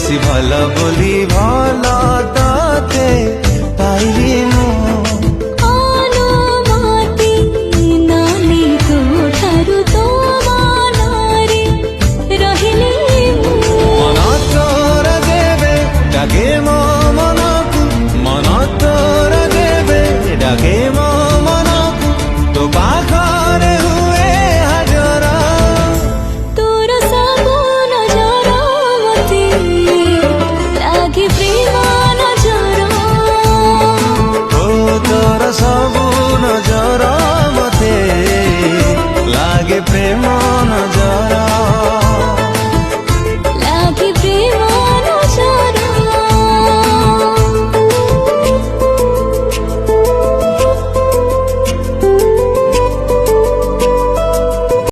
বেশি ভালো বলি ভালো তাতে পাইলি মু অনুমতি নামি তোঠারু তো মନରେ ରହିଲି মন তোর দেবে ডাকে মো মনকু মন তোর দেবে ডাকে মো মনকু তো পাখরে হুয়ে হাজর তোর ସବୁ ନଜର ମତେ ଲାଗେ ପ୍ରେମ ନଜର ও তোর সবু নজর মতে লাগে প্রেম নজর